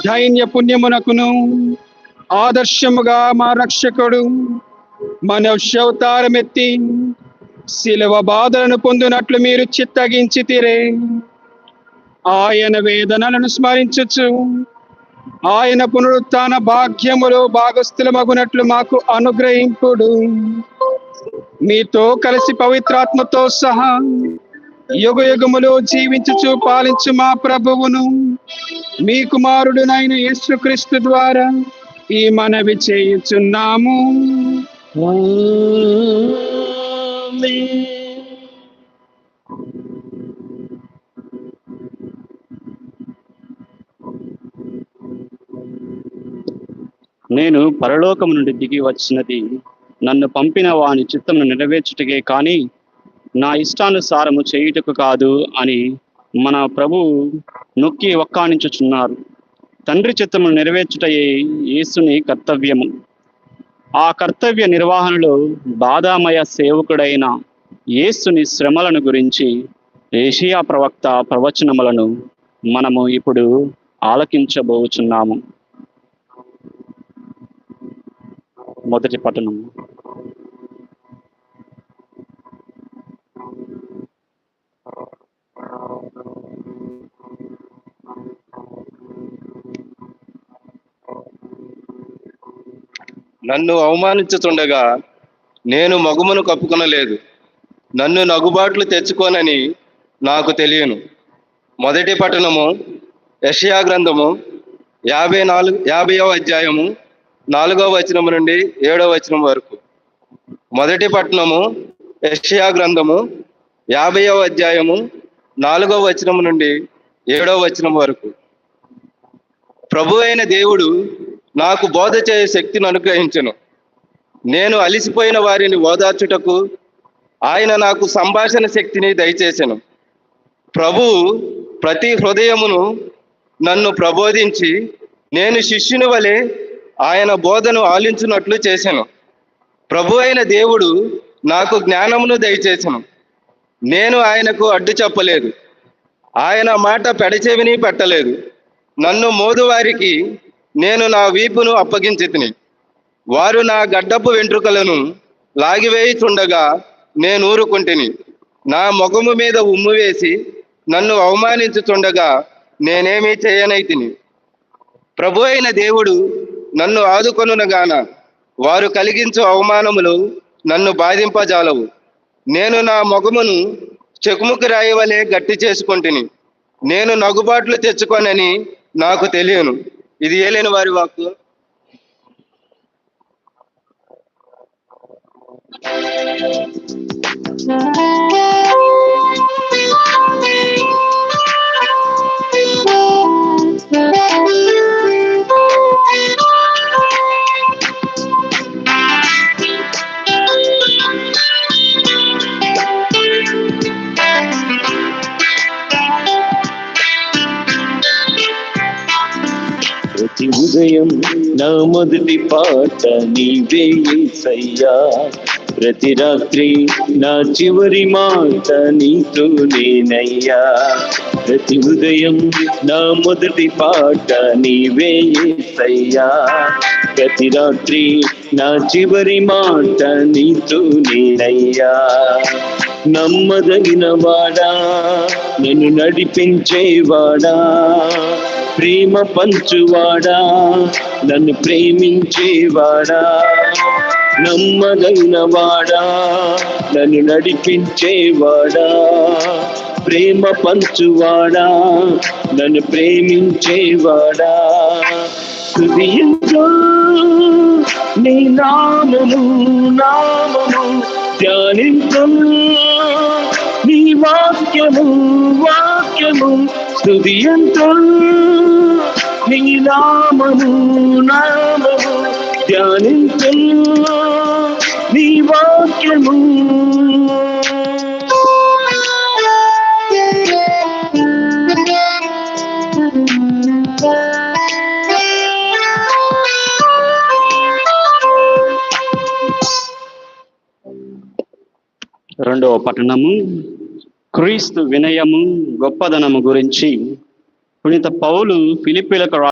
దైన్య పుణ్యమునకును ఆదర్శముగా మా రక్షకుడు మనుష్యవతారమెత్తి శిలువ బాధలను పొందినట్లు మీరు చిత్తగించితిరే. ఆయన వేదనలను స్మరించుచు ఆయన పునరుత్థాన భాగ్యములో భాగస్థులమగునట్లు మాకు అనుగ్రహింపుడు. మీతో కలిసి పవిత్రాత్మతో సహా యుగ యుగములో జీవించుచు పాలించు మా ప్రభువును మీ కుమారుడునైన యేసుక్రీస్తు ద్వారా ఈ మనవి చేయుచున్నాము. నేను పరలోకము నుండి దిగి వచ్చినది నన్ను పంపిన వాని చిత్తమును నెరవేర్చుటకే కానీ నా ఇష్టానుసారము చేయుటకు కాదు అని మన ప్రభువు నొక్కి వక్కాణించుచున్నారు. తండ్రి చిత్తమును నెరవేర్చుటయే యేసుని కర్తవ్యము. ఆ కర్తవ్య నిర్వహణలో బాధామయ సేవకుడైన యేసుని శ్రమలను గురించి ఏషియా ప్రవక్త ప్రవచనములను మనము ఇప్పుడు ఆలకించబోచున్నాము. మొదటి పట్టణం. నన్ను అవమానించుతుండగా నేను మగుమను కప్పుకొనలేదు, నన్ను నగుబాట్లు తెచ్చుకోనని నాకు తెలియను. మొదటి పట్టణము యెషయా గ్రంథము 50వ అధ్యాయము 4వ వచనము నుండి 7వ వచనం వరకు. మొదటి పట్టణము యెషయా గ్రంథము 50వ అధ్యాయము 4వ వచనము నుండి 7వ వచనం వరకు. ప్రభు అయిన దేవుడు నాకు బోధ చేయ శక్తిని అనుగ్రహించెను. నేను అలిసిపోయిన వారిని ఓదార్చుటకు ఆయన నాకు సంభాషణ శక్తిని దయచేసెను. ప్రభువు ప్రతి హృదయమును నన్ను ప్రబోధించి నేను శిష్యుని వలె ఆయన బోధను ఆలించున్నట్లు చేసెను. ప్రభు అయిన దేవుడు నాకు జ్ఞానమును దయచేసెను. నేను ఆయనకు అడ్డు చెప్పలేదు, ఆయన మాట పెడచెవిని పెట్టలేదు. నన్ను మోదువారికి నేను నా వీపును అప్పగించితిని. వారు నా గడ్డపు వెంట్రుకలను లాగివేయుచుండగా నేను ఊరుకుంటిని. నా ముఖము మీద ఉమ్ము వేసి నన్ను అవమానించుచుండగా నేనేమీ చేయనైతిని. ప్రభు అయిన దేవుడు నన్ను ఆదుకొనుగాన వారు కలిగించు అవమానములు నన్ను బాధింపజాలవు. నేను నా ముఖమును చెకుముకు రాయి వలె గట్టి చేసుకుంటుని. నేను నగుబాట్లు తెచ్చుకోనని నాకు తెలియను. ఇది ఏలేని వారి వాక్కు. ప్రతి ఉదయం నా మొదటి పాట నీవే యేసయ్యా, ప్రతి రాత్రి నా చివరి మాట నీతో నేనయ్యా. ప్రతి ఉదయం నా మొదటి పాట నీవే యేసయ్యా, ప్రతి రాత్రి నా చివరి మాట నీతో నేనయ్యా. నమ్మదగిన వాడా, నన్ను నడిపించేవాడా, ప్రేమ పంచువాడా, నన్ను ప్రేమించేవాడా, నమ్మదగిన వాడా, నన్ను నడిపించేవాడా, ప్రేమ పంచువాడా, నన్ను ప్రేమించేవాడా. స్తుతించు నీ నామము, నామము ధ్యానించు నీ వాక్యము, వాక్యము స్తుతించు నీ నామము, నామము ధ్యానించు నీ వాక్యము. రెండవ పట్టణము క్రీస్తు వినయము గొప్పదనము గురించి పునీత పౌలు ఫిలిప్పీలకు